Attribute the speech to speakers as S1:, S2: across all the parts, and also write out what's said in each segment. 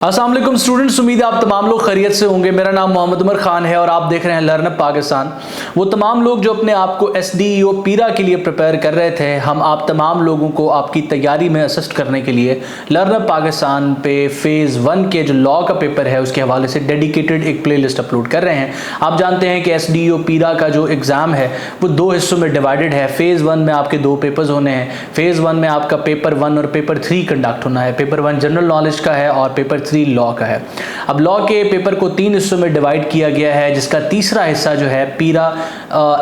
S1: अस्सलाम वालेकुम स्टूडेंट्स, उम्मीद है आप तमाम लोग खैरियत से होंगे। मेरा नाम मोहम्मद उमर खान है और आप देख रहे हैं लर्नअप पाकिस्तान। वो तमाम लोग जो अपने आप को SDEO पीरा के लिए प्रिपेयर कर रहे थे, हम आप तमाम लोगों को आपकी तैयारी में असिस्ट करने के लिए लर्नअप पाकिस्तान पे फ़ेज़ 1 के जो लॉ का पेपर है उसके हवाले से डेडिकेटेड एक प्लेलिस्ट अपलोड कर रहे हैं। आप जानते हैं कि SDEO पीरा का जो एग्ज़ाम है वो दो हिस्सों में डिवाइडेड है। फ़ेज़ 1 में आपके दो पेपर्स होने हैं। फ़ेज़ 1 में आपका पेपर 1 और पेपर 3 कंडक्ट होना है। पेपर 1 जनरल नॉलेज का है और पेपर 3 लॉ का है। अब लॉ के पेपर को 3 हिस्सों में डिवाइड किया गया है, जिसका तीसरा हिस्सा जो है पीरा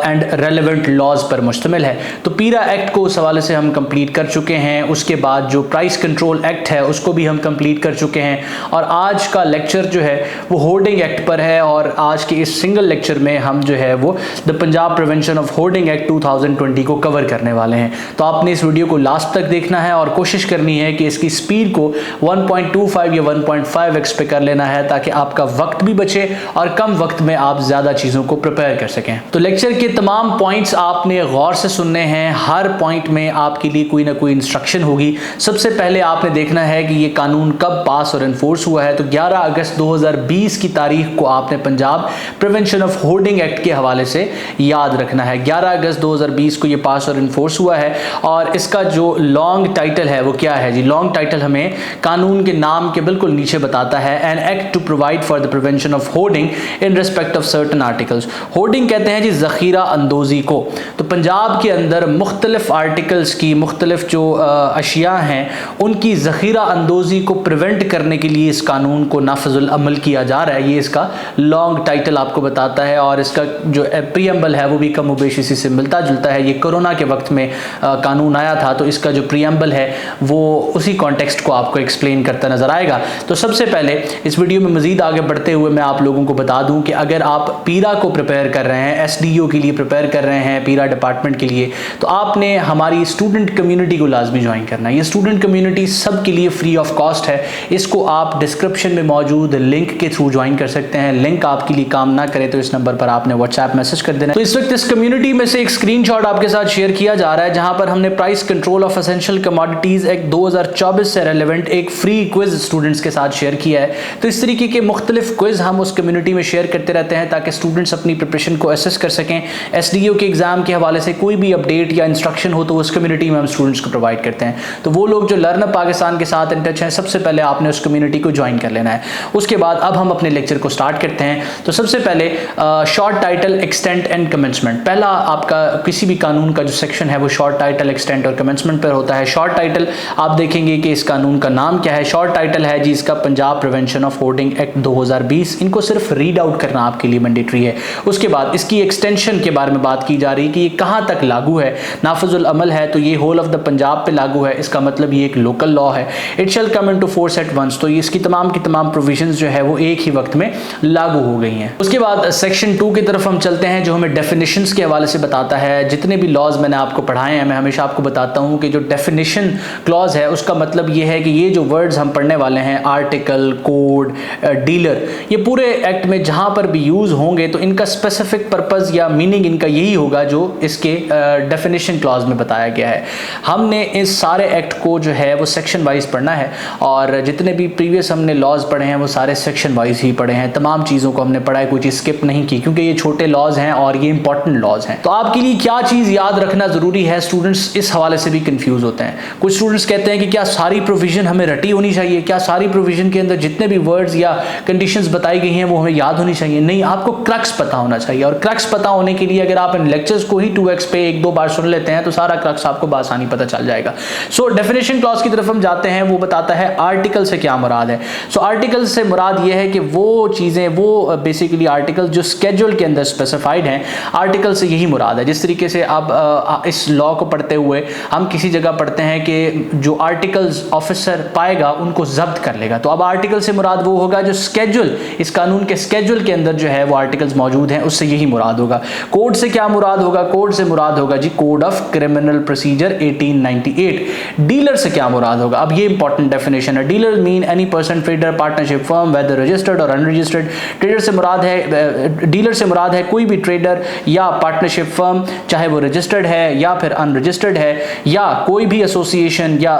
S1: एंड रेलेवेंट लॉज पर मुश्तमिल है। तो पीरा एक्ट को उस हवाले से हम कंप्लीट कर चुके हैं। उसके बाद जो प्राइस कंट्रोल एक्ट है उसको भी हम कंप्लीट कर चुके हैं और आज का लेक्चर जो है वो होर्डिंग एक्ट पर है। और आज के इस सिंगल लेक्चर में हम जो है वो the Punjab prevention of hoarding act 2020 को कवर करने वाले हैं। तो आपने इस वीडियो को लास्ट तक देखना है और कोशिश करनी है कि इसकी स्पीड को 1.25 या 1.5x पे कर लेना है, ताकि आपका वक्त भी बचे और कम वक्त में आप ज्यादा चीजों को प्रिपेयर कर सकें। तो लेक्चर के तमाम पॉइंट्स आपने गौर से सुनने हैं। हर पॉइंट में आपके लिए कोई ना कोई इंस्ट्रक्शन होगी। सबसे पहले आपने देखना है कि ये कानून कब पास और एनफोर्स हुआ है। तो 11 अगस्त 2020 की तारीख को आपने Punjab prevention of hoarding act के हवाले से याद रखना है। 11 अगस्त 2020 को ये पास और एनफोर्स हुआ है और इसका जो लॉन्ग टाइटल है वो क्या है जी? लॉन्ग टाइटल हमें कानून के नाम के बिल्कुल नीचे बताता है, an act to provide for the prevention of hoarding in respect of certain articles. Hoarding कहते हैं जी जखीरा अंदोजी को। तो पंजाब के अंदर मुख्तलिफ आर्टिकल्स की मुख्तलिफ जो अशिया हैं उनकी जखीरा अंदोजी को प्रिवेंट करने के लिए इस कानून को नाफिजुल अमल किया जा रहा है। ये इसका लॉन्ग टाइटल आपको बताता है और इसका जो प्रीएम्बल है वो भी कम बेशी से मिलता जुलता है। ये कोरोना के वक्त में कानून आया था, तो इसका जो प्रीएम्बल है वो उसी कॉन्टेक्स्ट को आपको एक्सप्लेन करता नजर आएगा। तो सबसे पहले इस वीडियो में मजीद आगे बढ़ते हुए मैं आप लोगों को बता दूं कि अगर आप पीरा को प्रिपेयर कर रहे हैं, SDEO के लिए प्रिपेयर कर रहे हैं, पीरा डिपार्टमेंट के लिए, तो आपने हमारी स्टूडेंट कम्युनिटी को लाजमी ज्वाइन करना है। ये स्टूडेंट कम्युनिटी सब के लिए फ्री ऑफ कॉस्ट है। इसको आप डिस्क्रिप्शन में मौजूद लिंक के थ्रू ज्वाइन कर सकते हैं। लिंक आपके लिए काम ना करे तो इस नंबर पर आपने व्हाट्सएप मैसेज कर देना। तो इस वक्त इस कम्युनिटी में से एक स्क्रीनशॉट आपके साथ शेयर किया जा रहा है, जहां पर हमने price control of essential commodities act 2024 से रेलेवेंट एक फ्री क्विज स्टूडेंट्स के साथ शेयर किया है। तो इस तरीके के मुख्तलिफ क्विज हम उस कम्युनिटी में शेयर करते रहते हैं ताकि स्टूडेंट्स अपनी प्रिपरेशन को असेस कर सकें। SDEO के एग्जाम के हवाले से कोई भी अपडेट या इंस्ट्रक्शन हो तो उस कम्युनिटी में हम स्टूडेंट्स को प्रोवाइड करते हैं। तो वो लोग जो लर्नअप पाकिस्तान के साथ इन टच हैं, सबसे पहले आपने उस कम्युनिटी को ज्वाइन कर लेना है। उसके बाद अब हम अपने लेक्चर को स्टार्ट करते हैं। तो सबसे पहले short title, extent and commencement. पहला आपका किसी भी कानून का जो सेक्शन है वो शॉर्ट टाइटल, एक्सटेंट और कमेंसमेंट पर होता है। शॉर्ट टाइटल आप देखेंगे कि इस कानून का नाम क्या है। शॉर्ट टाइटल है जी इसका Punjab prevention of hoarding act 2020। इनको सिर्फ रीड आउट करना आपके लिए मैंडेटरी है। उसके बाद इसकी एक्सटेंशन के बारे में बात की जा रही है कि ये कहां तक लागू है। नाफिजुल अमल है तो ये होल ऑफ द पंजाब पे लागू है। इसका मतलब ये एक लोकल लॉ है। It shall come into force at once. तो इसकी तमाम की तमाम प्रोविजंस जो है वो एक ही वक्त में लागू हो गई हैं। उसके बाद सेक्शन 2 की तरफ हम चलते हैं, जो हमें डेफिनेशंस के हवाले से बताता है। जितने भी लॉज मैंने आपको पढ़ाए हैं, मैं हमेशा आपको बताता हूं कि जो डेफिनेशन क्लॉज है उसका मतलब ये है कि ये जो वर्ड्स हम पढ़ने वाले हैं, आर्टिकल, कोड, डीलर, ये पूरे एक्ट में जहां पर भी यूज होंगे तो इनका स्पेसिफिक पर्पस या मीनिंग इनका यही होगा जो इसके डेफिनेशन क्लॉज में बताया गया है। हमने इस सारे एक्ट को जो है वो सेक्शन वाइज पढ़ना है और जितने भी प्रीवियस हमने लॉज पढ़े हैं वो सारे सेक्शन वाइज ही पढ़े हैं। तमाम चीज़ों को हमने पढ़ा है, कोई चीज़ स्किप नहीं की, क्योंकि ये छोटे लॉज हैं और ये इंपॉर्टेंट लॉज हैं। तो आपके लिए क्या चीज़ याद रखना ज़रूरी है, स्टूडेंट्स इस हवाले से भी कंफ्यूज होते हैं। कुछ स्टूडेंट्स कहते हैं कि क्या सारी प्रोविजन हमें रटी होनी चाहिए, क्या सारी प्रोविजन के अंदर जितने भी वर्ड्स या कंडीशंस बताई गई हैं वो हमें याद होनी चाहिए? नहीं, आपको क्रक्स पता होना चाहिए। और क्रक्स पता होने के लिए अगर आप इन लेक्चर्स को ही 2x पे 1-2 बार सुन लेते हैं तो सारा क्रक्स आपको बासानी पता चल जाएगा। सो डेफिनेशन क्लॉज की तरफ हम जाते हैं। वो बताता है आर्टिकल से क्या मुराद है। सो आर्टिकल से मुराद ये है कि वो चीज़ें, वो बेसिकली आर्टिकल जो स्केड्यूल के अंदर स्पेसिफाइड हैं, आर्टिकल से यही मुराद है। जिस तरीके से अब इस लॉ को पढ़ते हुए हम किसी जगह पढ़ते हैं कि जो आर्टिकल्स ऑफिसर पाएगा उनको जब्त कर लेगा, तो अब आर्टिकल से मुराद वो होगा जो स्केड्यूल, इस कानून के स्केड्यूल के अंदर जो है वो आर्टिकल्स मौजूद हैं, उससे यही मुराद होगा। कोड से क्या मुराद होगा? कोड से मुराद होगा जी code of criminal procedure 1898। Dealer से क्या मुराद होगा? अब ये इंपॉर्टेंट डेफिनेशन है। Dealer mean any person, trader, partnership firm, whether registered और अनरजिस्टर्ड। ट्रेडर से मुराद है, डीलर से मुराद है कोई भी ट्रेडर या पार्टनरशिप फर्म, चाहे वो रजिस्टर्ड है या फिर अनरजिस्टर्ड है, या कोई भी एसोसिएशन या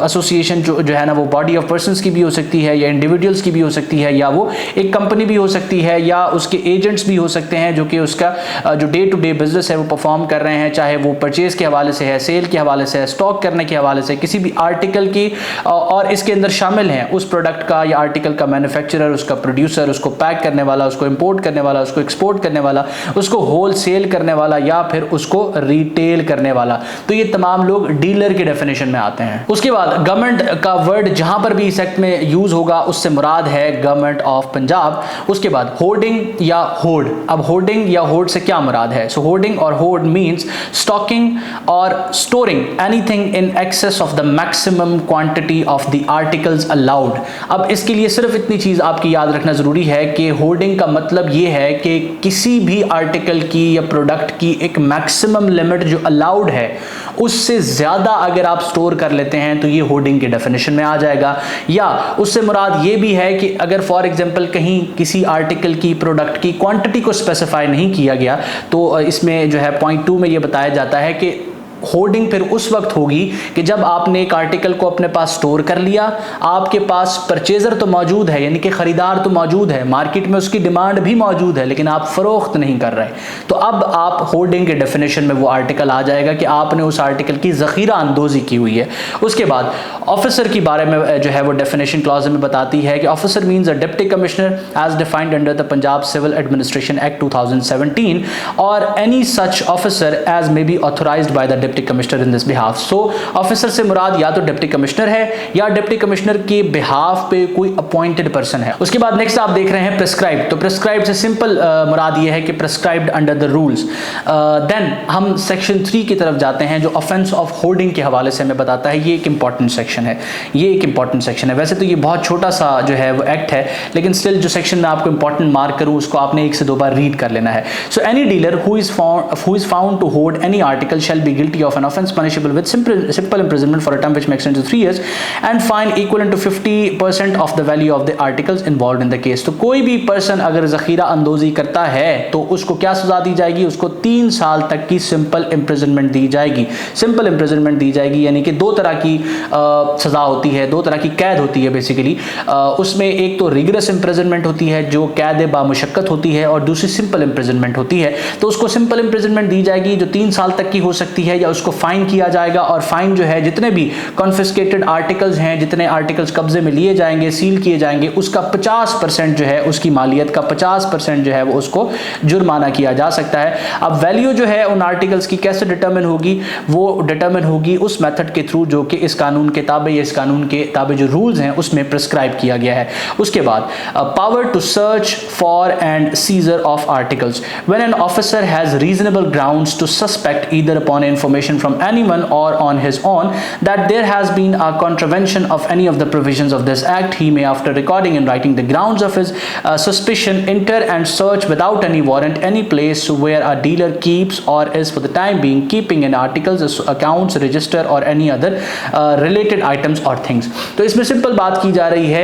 S1: एसोसिएशन जो है ना वो बॉडी ऑफ पर्संस की भी हो सकती है, या इंडिविजुअल्स की भी हो सकती है, या वो एक कंपनी भी हो सकती है, या उसके एजेंट्स भी हो सकते हैं जो कि उसका जो डे टू डे बिजनेस है वो परफॉर्म कर रहे हैं, चाहे वो परचेज के हवाले से है, सेल के हवाले से है, स्टॉक करने के हवाले से, किसी भी आर्टिकल की, और इसके अंदर शामिल हैं उस प्रोडक्ट का या आर्टिकल का मैन्युफैक्चरर, उसका प्रोड्यूसर, उसको पैक करने वाला, उसको इंपोर्ट करने वाला, उसको एक्सपोर्ट करने वाला, उसको होल सेल करने वाला, या फिर उसको रिटेल करने वाला। तो ये तमाम लोग डीलर की डेफिनेशन में आते हैं। उसके बाद गवर्नमेंट का वर्ड जहां पर भी इस एक्ट में यूज होगा उससे मुराद है गवर्नमेंट ऑफ पंजाब। उसके बाद होर्डिंग या होर्ड। अब होर्डिंग या होर्ड से क्या मुराद है? सो होर्डिंग और होर्ड मींस स्टॉकिंग और storing anything in excess of the maximum quantity of the articles allowed. अब इसके लिए सिर्फ इतनी चीज आपकी याद रखना जरूरी है कि होर्डिंग का मतलब यह है कि किसी भी आर्टिकल की या प्रोडक्ट की एक मैक्सिमम लिमिट जो अलाउड है उससे ज्यादा अगर आप स्टोर कर लेते हैं तो ये होर्डिंग के डेफिनेशन में आ जाएगा। या उससे मुराद ये भी है कि अगर फॉर एग्जांपल कहीं किसी आर्टिकल की प्रोडक्ट की क्वांटिटी को स्पेसिफाई नहीं किया गया तो इसमें जो है पॉइंट 2 में ये बताया जाता है कि होर्डिंग फिर उस वक्त होगी कि जब आपने एक आर्टिकल को अपने पास स्टोर कर लिया, आपके पास परचेजर तो मौजूद है, यानी कि खरीदार तो मौजूद है, मार्केट में उसकी डिमांड भी मौजूद है, लेकिन आप फरोख्त नहीं कर रहे, तो अब आप होर्डिंग के डेफिनेशन में वो आर्टिकल आ जाएगा कि आपने उस आर्टिकल की जखीरा अंदोजी की हुई है। उसके बाद ऑफिसर के बारे में जो है वो डेफिनेशन क्लॉज में बताती है कि officer means a deputy commissioner as defined under the Punjab civil administration act 2017 और any such officer as may be authorised by the deputy commissioner in this behalf. So officer से मुराद या तो डिप्टी कमिश्नर है या डिप्टी कमिश्नर के behalf पे कोई अपॉइंटेड पर्सन है। उसके बाद नेक्स्ट आप देख रहे हैं प्रिस्क्राइब्ड। तो प्रिस्क्राइब्ड से सिंपल मुराद ये है कि prescribed under the rules. Then हम सेक्शन 3 की तरफ जाते हैं जो ऑफेंस ऑफ होर्डिंग के हवाले से हमें बताता है। ये एक इंपॉर्टेंट सेक्शन है, ये एक इंपॉर्टेंट सेक्शन है। वैसे तो ये बहुत छोटा सा जो है वो एक्ट है, लेकिन स्टिल जो सेक्शन में आपको इंपॉर्टेंट मार्क करूँ उसको आपने 1 से 2 बार रीड कर लेना है। So any dealer who is found to hoard any article shall be guilty of an offense punishable with simple imprisonment for a term which may extend to 3 years and fine equivalent to 50% of the value of the articles involved in the case। तो कोई भी person अगर जखीरा अंदोजी करता है तो उसको क्या सजा दी जाएगी? उसको 3 साल तक की सिंपल इम्प्रिजनमेंट दी जाएगी। सिंपल इम्प्रिजनमेंट दी जाएगी यानी कि 2 तरह की सजा होती है, 2 तरह की कैद होती है बेसिकली। उसमें एक तो रिगरस इम्प्रिजनमेंट होती है जो कैद बामुशक्कत होती है, और दूसरी सिंपल इम्प्रिजनमेंट होती है। तो उसको सिंपल इम्प्रिजनमेंट दी जाएगी जो 3 साल तक की हो सकती है, या उसको फाइन किया जाएगा, और फाइन जो है जितने भी कॉन्फिस्केटेड आर्टिकल्स हैं, जितने आर्टिकल्स कब्जे में लिए जाएंगे, सील किए जाएंगे, उसका 50% जो है उसकी मालियत का 50% जो है वो उसको जुर्माना किया जा सकता है। अब वैल्यू जो है उन आर्टिकल्स की कैसे डिटरमिन होगी? वो डिटरमिन होगी उस मेथड के थ्रू जो कि इस कानून के ताबे या इस कानून के ताबे जो रूल्स हैं उसमें प्रिस्क्राइब किया गया है। उसके बाद power to search for and seizure of articles when an officer has reasonable grounds to suspect either upon information from anyone or on his own that there has been a contravention of any of the provisions of this act, he may, after recording in writing the grounds of his suspicion, enter and search without any warrant any place where a dealer keeps or is for the time being keeping in articles, accounts, register or any other related items or things। तो इसमें simple बात की जा रही है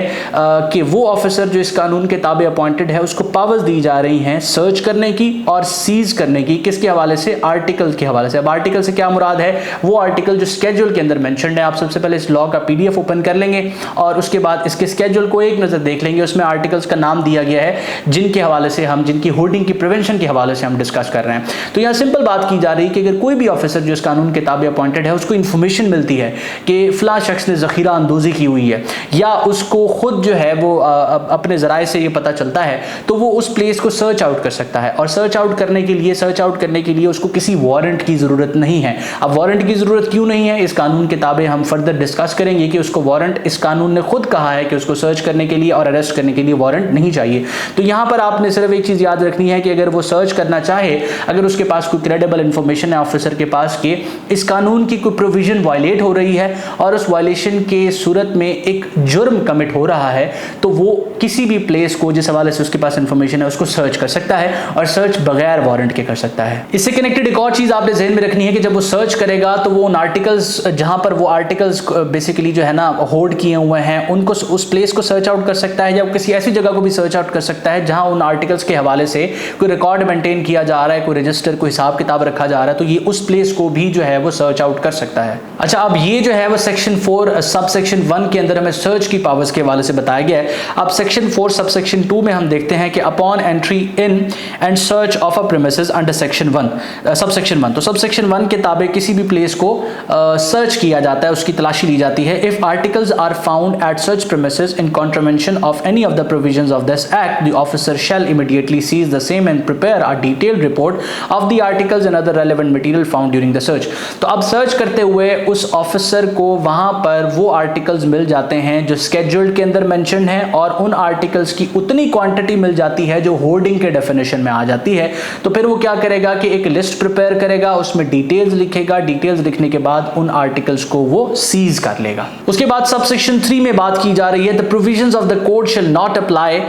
S1: कि वो officer जो इस कानून के ताबे अपॉइंटेड है उसको पावर्स दी जा रही हैं सर्च करने की और सीज करने की। किसके हवाले से? आर्टिकल के हवाले से। अब आर्टिकल से क्या मुराद है? वो आर्टिकल जो स्केड्यूल के अंदर मेंशन्ड है। आप सबसे पहले इस लॉ का पीडीएफ ओपन कर लेंगे और उसके बाद इसके स्केड्यूल को एक नजर देख लेंगे। उसमें आर्टिकल्स का नाम दिया गया है जिनके हवाले से हम, जिनकी होर्डिंग की प्रिवेंशन के हवाले से हम डिस्कस कर रहे हैं। तो यहाँ सिंपल बात की जा रही है कि अगर कोई भी ऑफिसर जो इस कानून के ताबे अपॉइंटेड है उसको इन्फॉर्मेशन मिलती है कि फला शख्स ने जखीरा अंदोजी की हुई है, या उसको खुद जो है वो अपने जराए से ये पता चलता है, तो वो उस प्लेस को सर्च आउट कर सकता है। और सर्च आउट करने के लिए उसको किसी वारंट की जरूरत नहीं है। अब वारंट की जरूरत क्यों नहीं है? इस कानून के ताबे हम फर्दर डिस्कस करेंगे कि उसको वारंट, इस कानून ने खुद कहा है कि उसको सर्च करने के लिए और अरेस्ट करने के लिए वारंट नहीं चाहिए। तो यहां पर आपने सिर्फ एक चीज याद रखनी है कि अगर वो सर्च करना चाहे, अगर उसके पास कोई क्रेडिबल इंफॉर्मेशन है ऑफिसर के पास कि इस कानून की कोई प्रोविजन वायलेट हो रही है और उस वायलेशन के सूरत में एक जुर्म कमिट हो रहा है, तो वो किसी भी प्लेस को जिस हवाले से उसके पास इंफॉर्मेशन है उसको सर्च कर सकता है, और सर्च बगैर वारंट के कर सकता है। इससे कनेक्टेड एक और चीज आपने ध्यान में रखनी है कि जब वो सर्च करेगा तो वो उन आर्टिकल्स, जहां पर वो आर्टिकल्स बेसिकली जो है ना होल्ड किए हुए हैं, उनको उस प्लेस को सर्च आउट कर सकता है, या किसी ऐसी जगह को भी सर्च आउट कर सकता है जहां उन आर्टिकल्स के हवाले से कोई रिकॉर्ड मेंटेन किया जा रहा है, कोई रजिस्टर, कोई हिसाब किताब रखा जा रहा है, तो ये उस प्लेस को भी जो है वो सर्च आउट कर सकता है। अच्छा, अब ये जो है वो सेक्शन 4 सब सेक्शन 1 के अंदर हमें सर्च की पावर्स के हवाले से बताया गया है। अब सेक्शन 4 सब सेक्शन 2 में हम देखते हैं कि upon entry in and search of a premises under section 1 sub section 1, तो सब सेक्शन 1 के ताबे किसी भी प्लेस को सर्च किया जाता है, उसकी तलाशी ली जाती है। If articles are found at such premises in contravention of any of the provisions of this act, the officer shall immediately seize the same and prepare a detailed report of the articles and other relevant material found during the search. तो अब search करते हुए उस officer को वहां पर वो articles मिल जाते हैं जो स्केड्यूल्ड के अंदर मेंशन है, और उन आर्टिकल्स की उतनी क्वांटिटी मिल जाती है जो होर्डिंग के डेफिनेशन में आ जाती है। तो फिर वो क्या करेगा कि एक लिस्ट प्रिपेयर करेगा, उसमें डिटेल्स लिखेगा, डिटेल्स लिखने के बाद उन आर्टिकल्स को वो सीज कर लेगा। उसके बाद सब सेक्शन 3 में बात की जा रही है, the provisions of the code shall not apply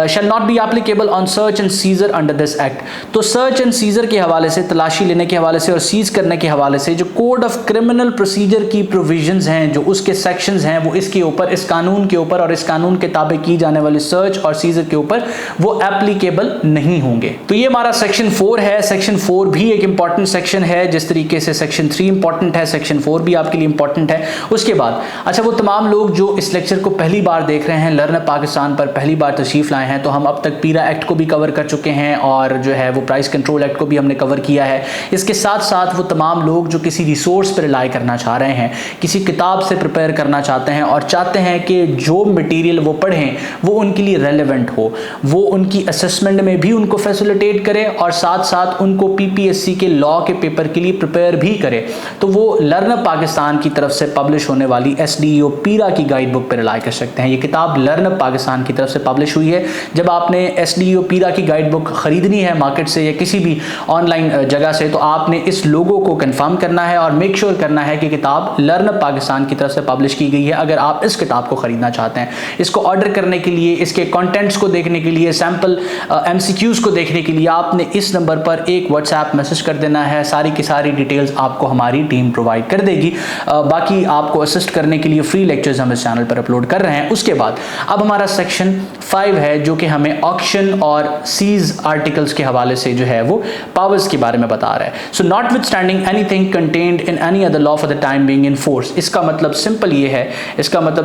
S1: shall not be applicable on search and seizure under this act. तो सर्च एंड सीजर के हवाले से, तलाशी लेने के हवाले से और सीज करने के हवाले से जो कोड ऑफ क्रिमिनल प्रोसीजर की प्रोविजंस हैं, जो उसके सेक्शंस हैं, वो इसके ऊपर, इस कानून के ऊपर और इस कानून के ताबे की जाने वाली सर्च और सीजर के ऊपर वो एप्लीकेबल नहीं होंगे। तो ये हमारा सेक्शन 4 है। सेक्शन 4 भी एक इंपॉर्टेंट सेक्शन है, जिस तरीके से सेक्शन 3 इंपॉर्टेंट है, सेक्शन 4 भी आपके लिए इंपॉर्टेंट है। उसके बाद अच्छा, वो तमाम लोग जो इस लेक्चर को पहली बार देख रहे हैं, लर्न पाकिस्तान पर पहली बार तशरीफ लाए हैं, तो हम अब तक पीरा एक्ट को भी कवर कर चुके हैं और जो है वो प्राइस कंट्रोल एक्ट को भी हमने कवर किया है। इसके साथ साथ वो तमाम लोग जो किसी रिसोर्स पर रिलाई करना चाह रहे हैं, किसी किताब से प्रिपेयर करना चाहते हैं और चाहते हैं कि जो मटेरियल वो पढ़ें वो उनके लिए रेलेवेंट हो, वो उनकी असेसमेंट में भी उनको फैसिलिटेट करे और साथ साथ उनको पीपीएससी के लॉ के पेपर के लिए प्रिपेयर भी करे, तो वो लर्न पाकिस्तान की तरफ से पब्लिश होने वाली एसडीईओ पीरा की गाइड बुक पर रिलाई कर सकते हैं। ये किताब लर्न पाकिस्तान की तरफ से पब्लिश हुई है। जब आपने एसडीईओ पीरा की गाइड बुक खरीदनी है मार्केट से या किसी भी ऑनलाइन जगह से, तो आपने इस लोगो को कंफर्म करना है और मेक श्योर करना है कि किताब लर्न पाकिस्तान की तरफ से पब्लिश की गई है। अगर आप इस किताब को खरीदना चाहते हैं, इसको ऑर्डर करने के लिए, इसके कंटेंट्स को देखने के लिए, सैंपल एमसीक्यूज को देखने के लिए आपने इस नंबर पर एक व्हाट्सएप मैसेज कर देना है। सारी की सारी डिटेल्स आपको हमारी टीम प्रोवाइड कर देगी। बाकी आपको असिस्ट करने के लिए फ्री लेक्चर्स हम इस चैनल पर अपलोड कर रहे हैं। उसके बाद अब हमारा सेक्शन 5 है, जो कि हमें ऑक्शन और सीज आर्टिकल्स के हवाले से जो है वो पावर्स के बारे में बता रहा है। So notwithstanding anything contained in any other law for the time being in force. इसका मतलब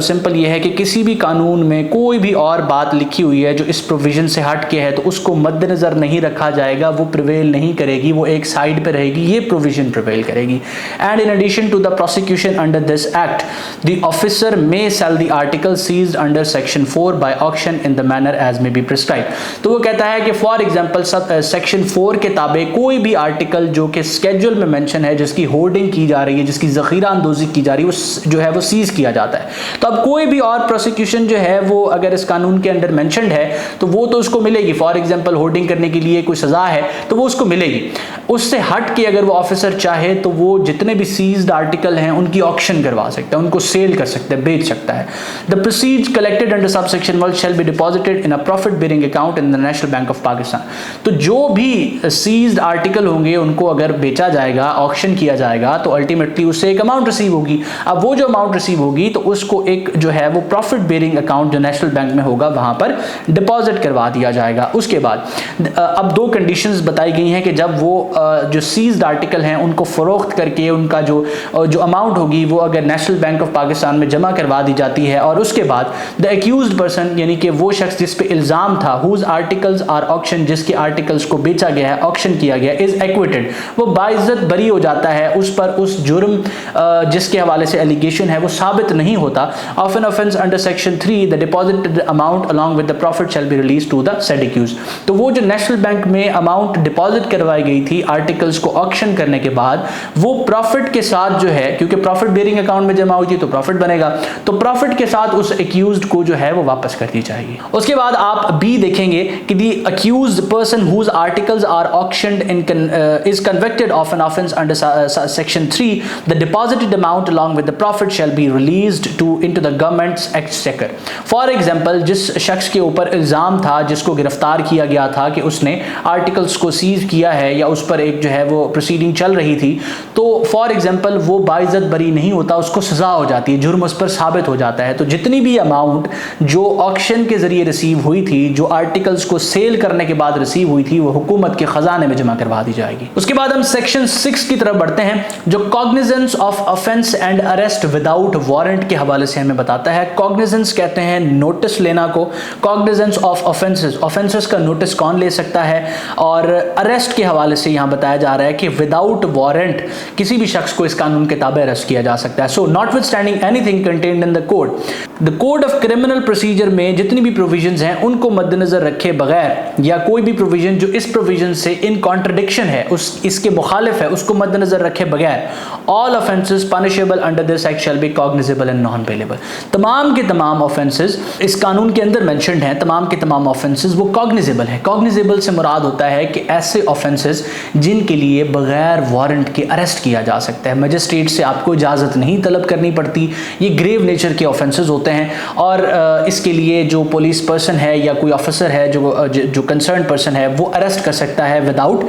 S1: सिंपल ये है कि किसी भी कानून में कोई भी और बात लिखी हुई है जो इस प्रोविजन से हट के है, तो उसको मद्देनजर नहीं रखा जाएगा, वो प्रिवेल नहीं करेगी, वो एक साइड पे रहेगी, ये प्रोविजन प्रिवेल करेगी। And in addition to the prosecution under this act, the officer may sell the article seized under section 4 by auction in the manner as may be prescribed. तो वो कहता है कि फॉर एग्जांपल सेक्शन 4 के ताबे कोई भी आर्टिकल जो कि स्केड्यूल में मेंशन है, जिसकी होर्डिंग की जा रही है, जिसकी जखीरा अंदोजी की जा रही है, वो जो है वो सीज किया जाता है। तो अब कोई भी और प्रोसिक्यूशन जो है वो अगर इस कानून के अंडर मेंशन्ड है तो वो तो उसको मिलेगी। फॉर एग्जांपल होर्डिंग करने के लिए कोई सजा है तो वो उसको मिलेगी। उससे हट के अगर वो ऑफिसर चाहे तो वो जितने भी सीज्ड आर्टिकल हैं उनकी ऑक्शन करवा सकता है, उनको सेल कर सकता है, बेच सकता है। The proceeds collected under subsection 1 shall be deposited in a profit bearing account in the national bank of Pakistan. तो जो भी सीज्ड आर्टिकल होंगे उनको अगर बेचा जाएगा, ऑक्शन किया जाएगा, तो अल्टीमेटली उससे एक अमाउंट रिसीव होगी। अब वो जो अमाउंट रिसीव होगी तो उसको एक जो है वो प्रॉफिट बेयरिंग अकाउंट जो नेशनल बैंक में होगा वहां पर डिपॉजिट करवा दिया जाएगा। उसके बाद अब 2 कंडीशंस बताई गई हैं कि जब वो जो सीज्ड आर्टिकल हैं उनको फरोख्त करके उनका जो अमाउंट होगी वो अगर नेशनल बैंक ऑफ पाकिस्तान में जमा करवा दी जाती है, और उसके बाद द एक्यूज्ड पर्सन यानी कि वो शख्स जिस पे इल्जाम था, हुज आर्टिकल्स आर ऑक्शन, जिसके आर्टिकल्स को बेचा गया है, ऑक्शन किया गया, इज एक्विटेड, वो बाइज्जत बरी हो जाता है, उस पर उस जुर्म जिसके हवाले से एलिगेशन है वो साबित नहीं होता। Of an offence under section 3 the deposited amount along with the profit shall be release to the said accused. तो वो जो नेशनल बैंक में अमाउंट डिपॉजिट करवाई गई थी आर्टिकल्स को ऑक्शन करने के बाद, वो प्रॉफिट के साथ जो है, क्योंकि प्रॉफिट बेयरिंग अकाउंट में जमा हुई थी तो प्रॉफिट बनेगा, तो प्रॉफिट के साथ उस एक्यूज्ड को जो है वो वापस कर दी जाएगी। उसके बाद आप बी देखेंगे कि the accused person whose articles are auctioned in is convicted of an offence under section 3, the deposited amount along with the profit shall be released into the government's exchequer. For example, जिस शख्स के ऊपर इल्ज़ाम था, जिसको गिरफ्तार किया गया था कि उसने आर्टिकल्स को सीज किया है या उस पर एक जो है वो प्रोसीडिंग चल रही थी, तो फॉर एग्जाम्पल वो बाइज्जत बरी नहीं होता, उसको सज़ा हो जाती है, जुर्म उस पर साबित हो जाता है। तो जितनी भी अमाउंट जो ऑक्शन के ज़रिए रिसीव हुई थी, जो आर्टिकल्स को सेल करने के बाद रिसीव हुई थी, वो हुकूमत के ख़जाने में जमा करवा दी जाएगी। उसके बाद हम सेक्शन 6 की तरफ बढ़ते हैं, जो cognizance of offence and arrest without warrant के हवाले से हमें बताता है। कॉग्निजेंस कहते हैं नोटिस लेना को, कॉग्निजेंस ऑफ ऑफेंसेस, ऑफेंसेस का नोटिस कौन ले सकता है, और अरेस्ट के हवाले से यहां बताया जा रहा है कि विदाउट वारंट किसी भी शख्स को इस कानून के ताबे अरेस्ट किया जा सकता है। So notwithstanding anything contained in the code of criminal procedure में जितनी भी प्रोविजंस हैं उनको मद्देनजर रखे बगैर, या कोई भी प्रोविजन जो इस प्रोविजन से इन कॉन्ट्रडिक्शन है, इसके मुखालिफ है, उसको मद्देनजर रखे बगैर, all offences punishable under this act shall be cognizable and non bailable. तमाम के तमाम ऑफेंसेस इस कानून के अंदर मेंशन्ड हैं, तमाम के तमाम ऑफेंसेस वो कॉग्निजेबल है। कॉग्निजेबल से मुराद होता है कि ऐसे ऑफेंसेस जिनके लिए बगैर वारंट के अरेस्ट किया जा सकता है, मजिस्ट्रेट से आपको इजाज़त नहीं तलब करनी पड़ती, ये ग्रेव नेचर के ऑफेंसेस होते हैं, और इसके लिए जो पुलिस पर्सन है या कोई ऑफिसर है जो कंसर्न पर्सन है वो अरेस्ट कर सकता है विदाउट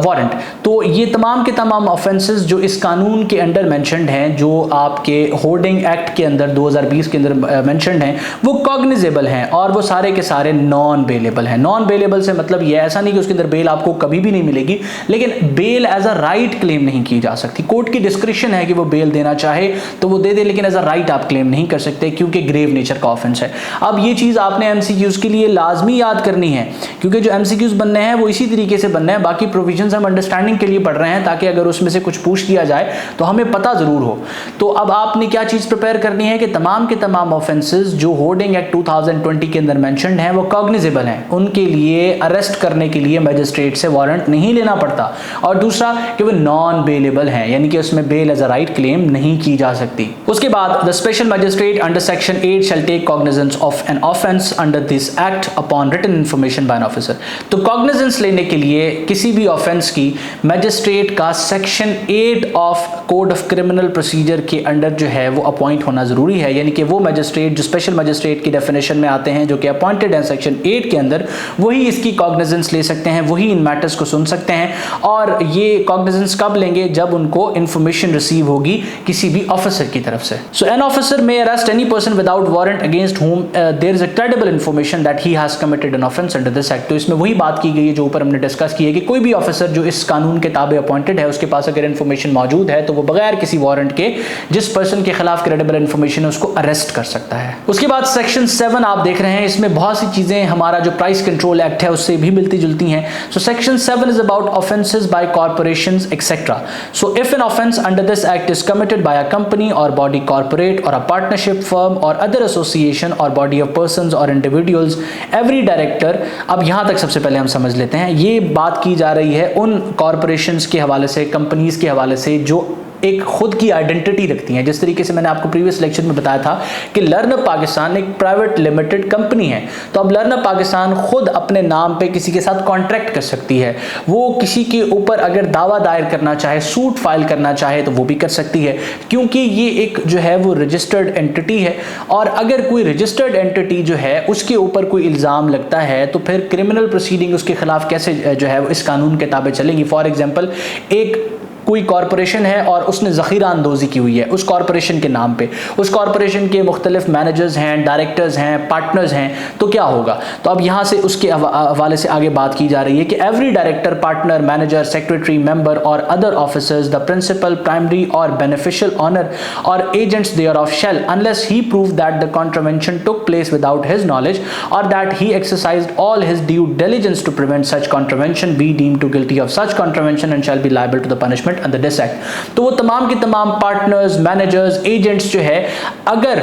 S1: वारंट। तो ये तमाम के तमाम ऑफेंसेस जो इस कानून के अंडर मेंशन्ड हैं, जो आपके होर्डिंग एक्ट के अंदर 2020 के अंदर मेंशन्ड हैं, वो कॉग्निजेबल हैं और वो सारे के सारे नॉन बेलेबल हैं। नॉन बेलेबल से मतलब ये ऐसा नहीं कि उसके अंदर बेल आपको कभी भी नहीं मिलेगी, लेकिन bail as a right claim नहीं की जा सकती। कोर्ट की डिस्क्रिप्शन है कि वो बेल देना चाहे तो वो दे दे, लेकिन एज अ राइट आप क्लेम नहीं कर सकते क्योंकि ग्रेव नेचर का ऑफेंस है। अब ये चीज़ आपने एमसीक्यूज के लिए लाजमी याद करनी है, क्योंकि जो एमसीक्यूज बनने हैं वो इसी तरीके से बनने हैं। बाकी प्रोविजंस हम अंडरस्टैंडिंग के लिए पढ़ रहे हैं ताकि अगर उसमें से कुछ पूछ लिया जाए तो हमें पता जरूर हो। तो अब आपने क्या चीज़ प्रिपेयर करनी है कि तमाम के तमाम ऑफेंसेस जो होर्डिंग एक्ट 2020 के अंदर मेंशन्ड हैं वो कॉग्निजेबल हैं, उनके लिए अरेस्ट करने के लिए मजिस्ट्रेट से वारंट नहीं लेना पड़ता, और दूसरा कि वो नॉन बेलेबल हैं, यानी कि उसमें bail as a right claim नहीं की जा सकती। उसके बाद the special magistrate under section 8 shall take cognizance of an offence under this act upon written information by an officer. तो कॉग्निजेंस लेने के लिए किसी भी ऑफेंस की मजिस्ट्रेट का section 8 of code of criminal procedure के अंडर जो है वो अपॉइंट होना जरूरी है, यानी कि वो मजिस्ट्रेट जो स्पेशल मजिस्ट्रेट की डेफिनेशन में आते हैं, जो कि अपॉइंटेड हैं सेक्शन 8 के अंदर, वही इसकी कॉग्निजेंस ले सकते हैं, वही इन मैटर्स को सुन सकते हैं। और ये कॉग्निजेंस कब लेंगे? जब उनको इंफॉर्मेशन रिसीव होगी किसी भी ऑफिसर की तरफ से। So an officer may arrest any person without warrant against whom there is a credible information that he has committed an offense under this act। तो इसमें वही बात की गई है जो ऊपर हमने डिस्कस की है कि कोई भी ऑफिसर जो इस कानून के ताबे अपॉइंटेड है, उसके पास अगर इन्फॉर्मेशन मौजूद है तो वो बगैर किसी वारंट के जिस पर्सन के खिलाफ क्रेडिबल इन्फॉर्मेशन है उसको अरेस्ट कर सकता है। उसके बाद सेक्शन 7 आप देख रहे हैं, इसमें बहुत सी चीजें हमारा जो प्राइस कंट्रोल एक्ट है उससे भी मिलती जुलती हैं। So section 7 is about offences by corporations etcetera. So if an offence under this act is committed by a company or body corporate or a partnership firm or other association or body of persons or individuals, every director. अब यहां तक सबसे पहले हम समझ लेते हैं, ये बात की जा रही है उन कॉर्पोरेशंस के हवाले से, कंपनीज के हवाले से जो एक खुद की आइडेंटिटी रखती हैं। जिस तरीके से मैंने आपको प्रीवियस लेक्चर में बताया था कि लर्नअप पाकिस्तान एक प्राइवेट लिमिटेड कंपनी है, तो अब लर्नअप पाकिस्तान खुद अपने नाम पे किसी के साथ कॉन्ट्रैक्ट कर सकती है। वो किसी के ऊपर अगर दावा दायर करना चाहे, सूट फाइल करना चाहे तो वो भी कर सकती है, क्योंकि ये एक जो है वो रजिस्टर्ड एंटिटी है। और अगर कोई रजिस्टर्ड एंटिटी जो है उसके ऊपर कोई इल्ज़ाम लगता है तो फिर क्रिमिनल प्रोसीडिंग उसके खिलाफ कैसे जो है इस कानून के ताबे चलेंगी। फॉर एग्जाम्पल, एक कोई कॉरपोरेशन है और उसने ज़ख़ीरा अंदोज़ी की हुई है उस कॉरपोरेशन के नाम पे, उस कॉरपोरेशन के मुख्तलिफ मैनेजर्स हैं, डायरेक्टर्स हैं, पार्टनर्स हैं, तो क्या होगा? तो अब यहाँ से उसके हवाले से आगे बात की जा रही है कि every director, partner, manager, secretary, member और other officers, the principal, primary और बेनिफिशियल ऑनर और agents thereof shall unless he prove that the contravention took place without his knowledge और that he exercised all his due diligence to prevent such contravention be deemed to guilty of such contravention and shall be liable to the punishment punishment under this act. तो वो तमाम के तमाम partners, managers, agents जो है, अगर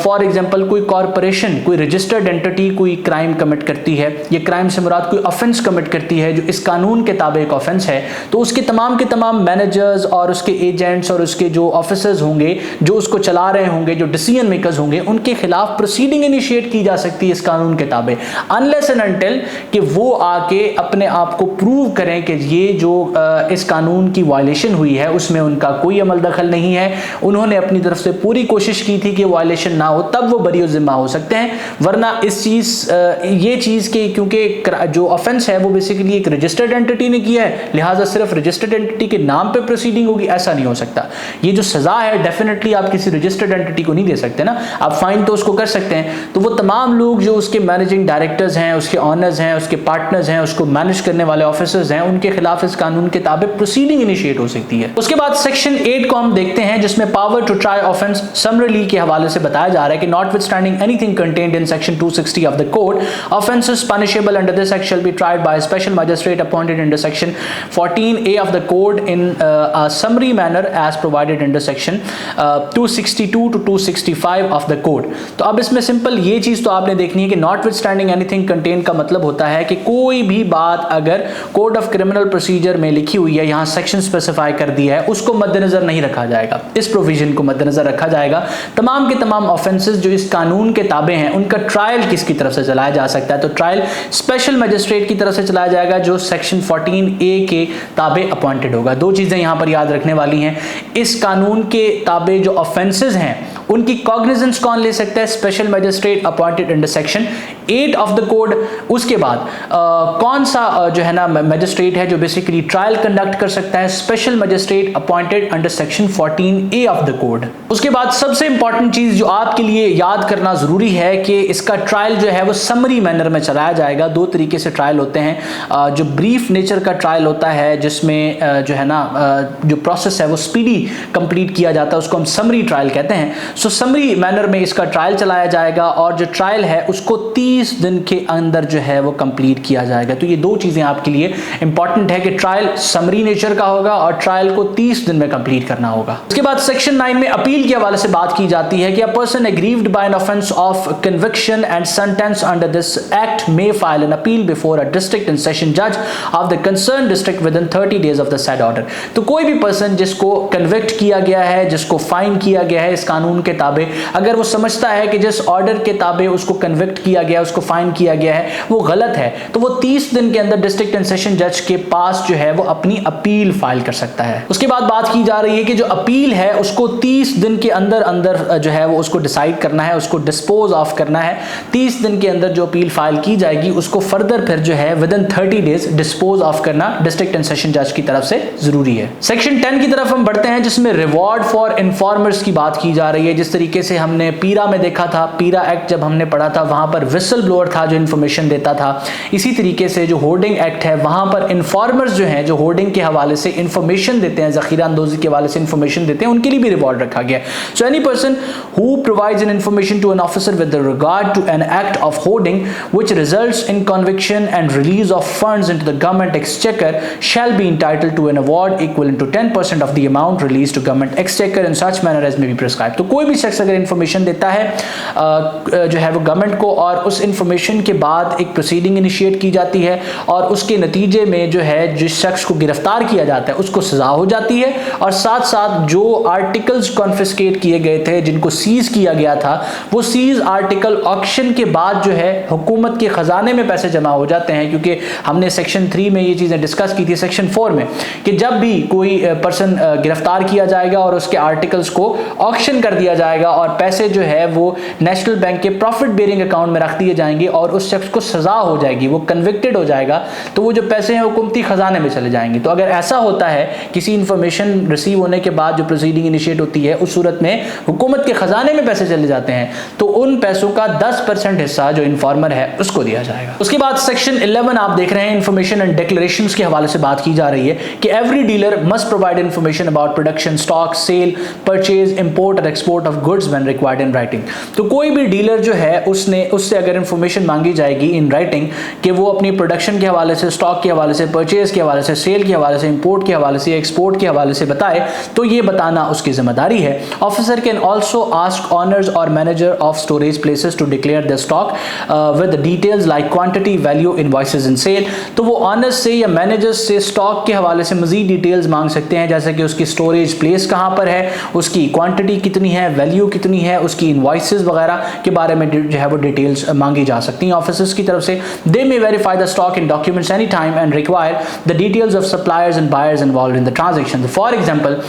S1: for example कोई corporation, कोई रजिस्टर्ड एंटिटी कोई क्राइम कमिट करती है, ये क्राइम से मुराद कोई ऑफेंस कमिट करती है जो इस कानून के ताबे एक ऑफेंस है, तो उसके तमाम मैनेजर्स और उसके एजेंट्स और उसके जो ऑफिसर्स होंगे, जो उसको चला रहे होंगे, जो डिसीजन मेकर्स होंगे, उनके खिलाफ प्रोसीडिंग इनिशिएट की जा सकती है इस कानून के ताबे, अनलेस एंड अनटिल कि वो आके अपने आप को प्रूव करें कि ये जो इस कानून की वायलेशन हुई है उसमें उनका कोई अमल दखल नहीं है, उन्होंने अपनी तरफ से पूरी कोशिश की थी कि वायलेशन ना हो, तब वो बरी जिम्मा हो सकते हैं। वरना इस ये चीज़ के, क्योंकि जो ऑफेंस है वो बेसिकली एक रजिस्टर्ड एंटिटी ने किया है, लिहाजा सिर्फ रजिस्टर्ड एंटिटी के नाम पे प्रोसीडिंग होगी, ऐसा नहीं हो सकता। ये जो सजा है डेफिनेटली आप किसी रजिस्टर्ड एंटिटी को नहीं दे सकते ना, आप फाइन तो उसको कर सकते हैं। तो वो तमाम लोग जो उसके मैनेजिंग डायरेक्टर्स हैं, उसके ऑनर्स हैं, उसके पार्टनर्स हैं, उसको मैनेज करने वाले ऑफिसर्स हैं, उनके खिलाफ इस कानून के ताबे प्रोसीडिंग इनिशिएट हो सकती है। उसके बाद सेक्शन 8 को हम देखते हैं, जिसमें पावर टू ट्राई ऑफेंस समरली के हवाले से बताया जा रहा है कि notwithstanding anything contained in section 260 of the code, offenses punishable under this act shall be tried by a special magistrate appointed under section 14A of the code in a summary manner as provided under section 262 to 265 of the code। तो अब इसमें simple ये चीज़ तो आपने देखनी है कि notwithstanding anything contained का मतलब होता है कि कोई भी बात अगर कोड ऑफ क्रिमिनल प्रोसीजर में लिखी हुई है, यहाँ सेक्शन स्पेसिफाई कर दिया है, उसको मद्देनजर नहीं रखा जाएगा, इस प्रोविजन को मद्देनजर रखा जाएगा। तमाम के तमाम ऑफेंसेस जो इस कानून के ताबे हैं उनका ट्रायल किसकी तरफ से चलाया जा सकता है, तो ट्रायल स्पेशल मजिस्ट्रेट की तरफ से चलाया जाएगा जो सेक्शन 14A के ताबे अपॉइंटेड होगा। दो चीजें यहां पर याद रखने वाली हैं, इस कानून के ताबे जो ऑफेंसेस हैं उनकी कॉग्निजेंस कौन ले सकता है, special magistrate appointed under section 8 of the code. उसके बाद कौन सा जो है ना मजिस्ट्रेट है जो बेसिकली ट्रायल कंडक्ट कर सकता है, special magistrate appointed under section 14A of the code. उसके बाद सबसे इंपॉर्टेंट चीज जो आपके लिए याद करना जरूरी है कि इसका ट्रायल जो है वो समरी मैनर में चलाया जाएगा। दो तरीके से ट्रायल होते हैं, जो ब्रीफ नेचर का ट्रायल होता है जिसमें जो है ना जो प्रोसेस है वो स्पीडी कंप्लीट किया जाता है, उसको हम समरी ट्रायल कहते हैं। सो समरी मैनर में इसका ट्रायल चलाया जाएगा और जो ट्रायल है उसको 30 दिन के अंदर जो है वो कंप्लीट किया जाएगा। तो ये दो चीजें आपके लिए इंपॉर्टेंट है कि ट्रायल समरी नेचर का होगा और ट्रायल को 30 दिन में कंप्लीट करना होगा। उसके बाद सेक्शन 9 में अपील के हवाले से बात की जाती है कि a person aggrieved bye an offence of conviction and sentence under this act may file an appeal before a district and session judge of the concerned district within 30 days of the said order। तो कोई भी person जिसको convict किया गया है, जिसको fine किया गया है इस कानून के ताबे, अगर वो समझता है कि जिस ऑर्डर के ताबे उसको कन्विक्ट किया गया, उसको फाइन किया गया है वो गलत है, तो वो 30 दिन के अंदर डिस्ट्रिक्ट एंड सेशन जज के पास जो है वो अपनी अपील फाइल कर सकता है। उसके बाद बात की जा रही है कि जो अपील है उसको 30 दिन के अंदर अंदर जो है वो उसको डिसाइड करना है, उसको डिस्पोज ऑफ करना है। 30 दिन के अंदर जो अपील फाइल की जाएगी उसको फर्दर फिर जो है with in 30 days dispose of करना डिस्ट्रिक्ट एंड सेशन जज की तरफ से जरूरी है। सेक्शन 10 की तरफ हम बढ़ते हैं जिसमें रिवॉर्ड फॉर इन्फॉर्मर्स की बात की जा रही है। जिस तरीके से हमने पीरा में देखा था, पीरा एक्ट जब हमने पढ़ा था वहां पर विसल ब्लोअर था जो इन्फॉर्मेशन देता था, इसी तरीके से जो होर्डिंग एक्ट है वहां पर इन्फॉर्मर्स जो हैं जो होर्डिंग के हवाले से इन्फॉर्मेशन देते हैं, जखीरा अंदोजी के हवाले से इन्फॉर्मेशन देते हैं, उनके लिए भी रिवॉर्ड रखा गया। So any person who provides an information to an officer with regard to an act of hoarding which results in conviction and release of funds into the government exchequer shall be entitled to an award equivalent to 10% of the amount released to government exchequer in such manner as may be prescribed। तो कोई भी शख्स अगर information देता है जो है वो गवर्नमेंट को और उस इन्फॉर्मेशन के बाद एक प्रोसीडिंग इनिशिएट की जाती है और उसके नतीजे में जो है जिस शख्स को गिरफ्तार किया जाता है उसको सजा हो जाती है और साथ साथ जो आर्टिकल्स कॉन्फिस्केट किए गए थे, जिनको सीज किया गया था, वो सीज आर्टिकल ऑक्शन के बाद जो है हुकूमत के खजाने में पैसे जमा हो जाते हैं। क्योंकि हमने सेक्शन 3 में ये चीजें डिस्कस की थी, सेक्शन 4 में, कि जब भी कोई पर्सन गिरफ्तार किया जाएगा और उसके आर्टिकल्स को ऑक्शन कर दिया जाएगा और पैसे जो है वो नेशनल बैंक के प्रॉफिट बेयरिंग अकाउंट में रख दिए जाएंगे और उस शख्स को सजा हो जाएगी, वो कन्विक्टेड हो जाएगा, तो वो जो पैसे हैं हुकूमती खजाने में चले जाएंगे। तो अगर ऐसा होता है किसी इंफॉर्मेशन रिसीव होने के बाद जो प्रोसीडिंग इनिशिएट होती है उस सूरत में हुकूमत के खजाने में पैसे चले जाते हैं तो उन पैसों का 10% हिस्सा जो इन्फॉर्मर है उसको दिया जाएगा। उसके बाद सेक्शन 11 आप देख रहे हैं, इंफॉर्मेशन एंड डिक्लेरेशंस के हवाले से बात की जा रही है कि every dealer must provide information about production, stock, sale, purchase, import और export sort of goods when required in writing. तो कोई भी डीलर जो है उससे अगर इंफॉर्मेशन मांगी जाएगी इन राइटिंग कि वो अपनी प्रोडक्शन के हवाले से, स्टॉक के हवाले से, परचेज के हवाले से, सेल के हवाले से, इंपोर्ट के हवाले से, एक्सपोर्ट के हवाले से बताए, तो ये बताना उसकी जिम्मेदारी है। Officer can also ask owners और manager of storage places to declare the stock with details like quantity, value, invoices in sale. तो वो ऑनर्स से या मैनेजर्स से स्टॉक के हवाले से मजीद डिटेल्स मांग सकते हैं, जैसे कि उसकी स्टोरेज प्लेस कहाँ पर है, उसकी क्वांटिटी कितनी है, वैल्यू कितनी है, उसकी इनवॉइसेस वगैरह के बारे में जो है वो डिटेल्स मांगी जा सकती हैं ऑफिसर्स की तरफ से। They may verify the stock in documents any time and require the details of suppliers and buyers involved in the transaction. For example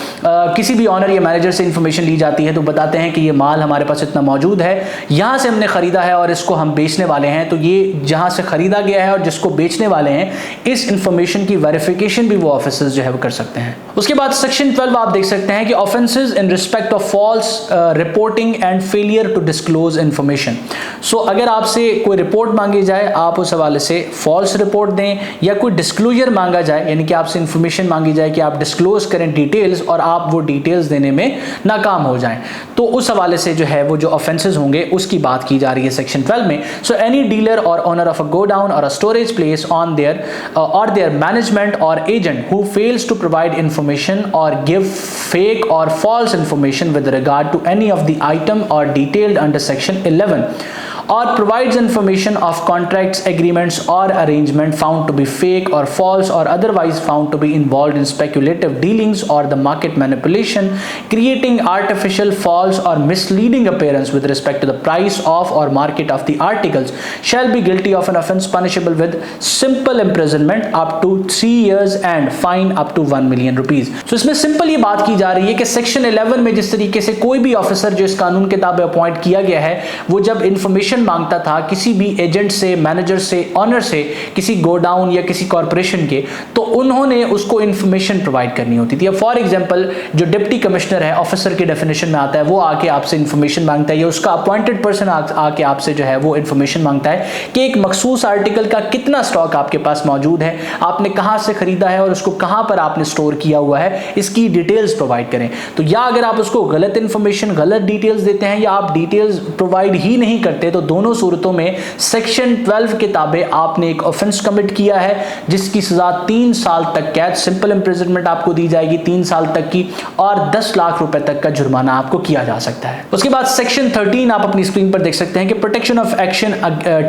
S1: किसी भी ऑनर या मैनेजर से इंफॉर्मेशन ली जाती है तो बताते हैं कि ये माल हमारे पास इतना मौजूद है, यहाँ से हमने खरीदा है और इसको हम बेचने वाले हैं, तो ये जहाँ से खरीदा गया है और जिसको बेचने वाले हैं, इस इंफॉर्मेशन की वेरिफिकेशन भी वो ऑफिसर्स जो है वो कर सकते हैं। उसके बाद सेक्शन 12 आप देख सकते हैं कि offences in respect of false reporting and failure to disclose information. सो अगर आपसे कोई रिपोर्ट मांगी जाए, आप उस हवाले से फॉल्स रिपोर्ट दें, या कोई डिस्क्लोजर मांगा जाए यानी कि आपसे इंफॉर्मेशन मांगी जाए कि आप डिस्क्लोज करें डिटेल्स और आप वो डिटेल्स देने में नाकाम हो जाएं, तो उस हवाले से जो है वो जो ऑफेंसेस होंगे उसकी बात की जा रही है सेक्शन 12 में। So any dealer or owner of a godown or a storage place on their or their management or agent who fails to provide information or give fake or false information with regard to any of the item or detailed under section 11 or provides information of contracts, agreements or arrangement found to be fake or false or otherwise found to be involved in speculative dealings or the market manipulation, creating artificial, false or misleading appearance with respect to the price of or market of the articles, shall be guilty of an offence punishable with simple imprisonment up to 3 years and fine up to 1 million rupees। So इसमें simple ये बात की जा रही है कि section 11 में जिस तरीके से कोई भी ऑफिसर जो इस कानून के ताबे अपॉइंट किया गया है, वो जब इंफॉर्मेशन मांगता था किसी भी एजेंट से, मैनेजर से, ऑनर से, किसी गोडाउन या किसी कॉर्पोरेशन के, तो उन्होंने उसको इंफॉर्मेशन प्रोवाइड करनी होती थी। अब फॉर एग्जांपल जो डिप्टी कमिश्नर है, ऑफिसर की डेफिनेशन में आता है, वो आके आपसे इंफॉर्मेशन मांगता है या उसका अपॉइंटेड पर्सन आके आपसे जो है वो इंफॉर्मेशन मांगता है कि एक मखसूस आर्टिकल का कितना स्टॉक आपके पास मौजूद है, आपने कहां से खरीदा है और उसको कहां पर आपने स्टोर किया हुआ है, इसकी डिटेल्स प्रोवाइड करें। तो या अगर आप उसको गलत इंफॉर्मेशन, गलत डिटेल्स देते हैं या आप डिटेल्स प्रोवाइड ही नहीं करते, तो दोनों सूरतों में सेक्शन 12 के ताबे आपने एक ऑफेंस कमिट किया है, जिसकी सजा 3 साल तक कैद, सिंपल इंप्रिजनमेंट आपको दी जाएगी 3 साल तक की, और 10 लाख रुपए तक का जुर्माना आपको किया जा सकता है। उसके बाद सेक्शन 13 आप अपनी स्क्रीन पर देख सकते हैं कि protection of action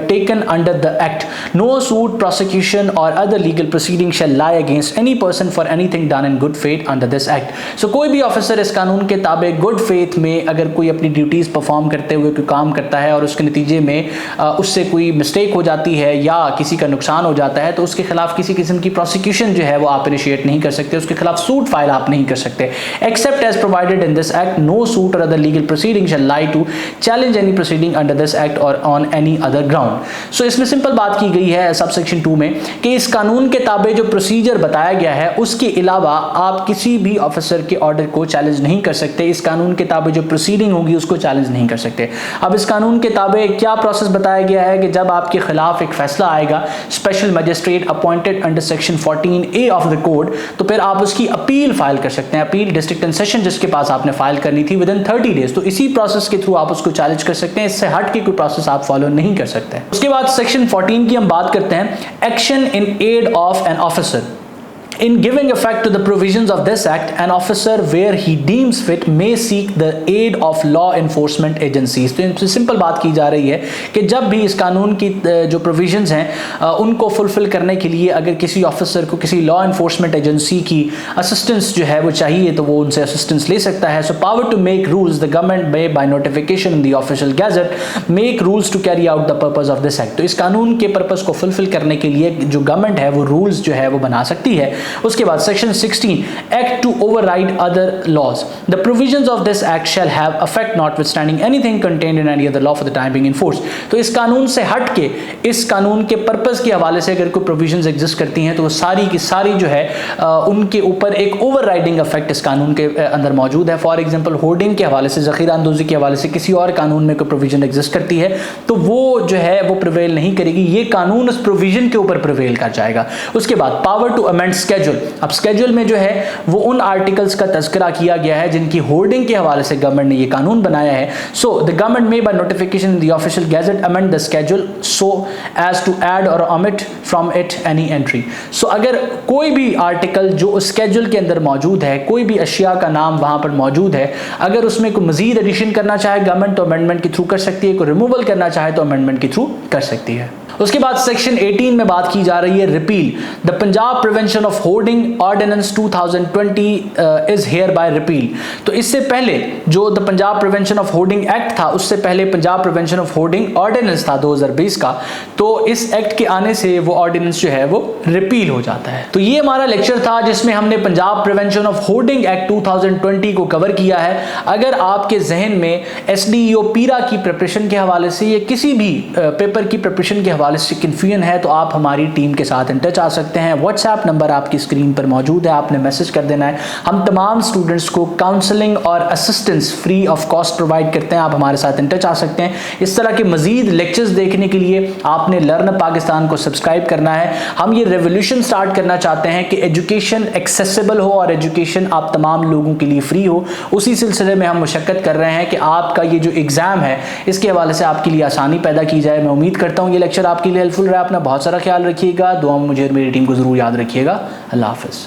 S1: taken under the act, no suit, prosecution और other legal proceeding shall lie against any person for anything done in good faith under this act. सो कोई भी ऑफिसर इस कानून के ताबे गुड फेथ में अगर कोई अपनी ड्यूटीज परफॉर्म करते हुए कोई काम करता है और उसके नतीजे में उससे कोई मिस्टेक हो जाती है या किसी का नुकसान हो जाता है, तो उसके खिलाफ किसी किस्म की प्रोसिक्यूशन जो है वो आप इनिशिएट नहीं कर सकते, उसके खिलाफ सूट फाइल आप नहीं कर सकते, except as provided in this act, no suit और other legal proceeding shall lie to challenge any proceeding under this act और ऑन एनी अदर ग्राउंड। सो इसमें सिंपल बात की गई है सब सेक्शन 2 में कि इस कानून के ताबे जो प्रोसीजर बताया गया है उसके अलावा आप किसी भी ऑफिसर के ऑर्डर को चैलेंज नहीं कर सकते, इस कानून के ताबे जो प्रोसीडिंग होगी उसको चैलेंज नहीं कर सकते। अब इस कानून के ताबे क्या प्रोसेस बताया गया है कि जब आपके खिलाफ एक फैसला आएगा special magistrate appointed under section 14A of the code, तो फिर आप उसकी अपील फाइल कर सकते हैं, अपील डिस्ट्रिक्ट एंड सेशन जिसके पास आपने फाइल करनी थी विद इन 30 डेज, तो इसी प्रोसेस के थ्रू आप उसको चैलेंज कर सकते हैं, इससे हट के कोई प्रोसेस आप फॉलो नहीं कर सकते। उसके बाद सेक्शन 14 की हम बात करते हैं, action in aid of an officer. In giving effect to the provisions of this act, an officer where he deems fit may seek the aid of law enforcement agencies। तो इनसे सिंपल बात की जा रही है कि जब भी इस कानून की जो प्रोविजंस हैं उनको फुलफिल करने के लिए अगर किसी ऑफिसर को किसी लॉ एनफोर्समेंट एजेंसी की असिस्टेंस जो है वो चाहिए तो वो उनसे असिस्टेंस ले सकता है। So power to make rules, the government may by notification in the official gazette make rules to carry out the purpose of this act. तो इस कानून के पर्पस को फुलफिल करने के लिए जो गवर्नमेंट है वो रूल्स जो है वो बना सकती है। उसके बाद section 16 act to override other laws, the provisions of this act shall have effect notwithstanding anything contained in any other law for the time being in force. तो इस कानून से हट के इस कानून के पर्पस के हवाले से अगर कोई प्रोविजंस एग्जिस्ट करती हैं तो वो सारी की सारी जो है उनके ऊपर एक ओवरराइडिंग इफेक्ट इस कानून के अंदर मौजूद है। फॉर एग्जांपल होर्डिंग के हवाले से, ज़ख़ीरा अंदोज़ी के हवाले से किसी और कानून में कोई प्रोविजन एग्जिस्ट करती है तो वो जो है वो प्रिवेल नहीं करेगी, ये कानून उस प्रोविजन के ऊपर प्रिवेल कर जाएगा। उसके बाद पावर टू अमेंड स्केड्यूल। अब स्केड्यूल में जो है वो उन आर्टिकल्स का तज़किरा किया गया है जिनकी होर्डिंग के हवाले से गवर्नमेंट ने ये कानून बनाया है। So the government may by notification in the official gazette amend the schedule so as to add और omit from it any entry. So अगर कोई भी आर्टिकल जो उस स्केड्यूल के अंदर मौजूद है, कोई भी अशिया का नाम वहां पर मौजूद है, अगर उसमें कोई मजीद एडिशन करना चाहे गवर्नमेंट तो अमेंडमेंट के थ्रू कर सकती है, कोई रिमूवल करना चाहे तो अमेंडमेंट के थ्रू कर सकती है। उसके बाद सेक्शन 18 में बात की जा रही है repeal. The Punjab prevention of hoarding ordinance 2020 is hereby repeal. तो इससे पहले जो the Punjab prevention of hoarding act था, उससे पहले Punjab prevention of hoarding ordinance था 2020 का, तो इस एक्ट के आने से वो ऑर्डिनेंस जो है वो रिपील हो जाता है। तो ये हमारा लेक्चर था जिसमें हमने Punjab prevention of hoarding act 2020 को कवर किया है। अगर आपके जहन में SDEO पीरा की प्रिपरेशन के हवाले से या किसी भी पेपर की प्रिपरेशन के हवाले से कंफ्यूजन है तो आप हमारी टीम के साथ इन टच आ सकते हैं। व्हाट्सएप नंबर आपकी स्क्रीन पर मौजूद है, आपने मैसेज कर देना है। हम तमाम स्टूडेंट्स को काउंसलिंग और assistance free of cost provide करते हैं, आप हमारे साथ इन टच आ सकते हैं। इस तरह के मजीद लेक्चर्स देखने के लिए आपने लर्न पाकिस्तान को सब्सक्राइब करना है। हम ये रेवोल्यूशन स्टार्ट करना चाहते हैं कि एजुकेशन एक्सेसिबल हो और एजुकेशन आप तमाम लोगों के लिए फ्री हो। उसी सिलसिले में हम मुशक्कत कर रहे हैं कि आपका ये जो एग्जाम है इसके हवाले से आपके लिए आसानी पैदा की जाए। मैं उम्मीद करता हूँ ये लेक्चर आपके लिए हेल्पफुल रहा। अपना बहुत सारा ख्याल रखिएगा, दुआ में मुझे और मेरी टीम को जरूर याद रखिएगा। अल्लाह हाफिज़।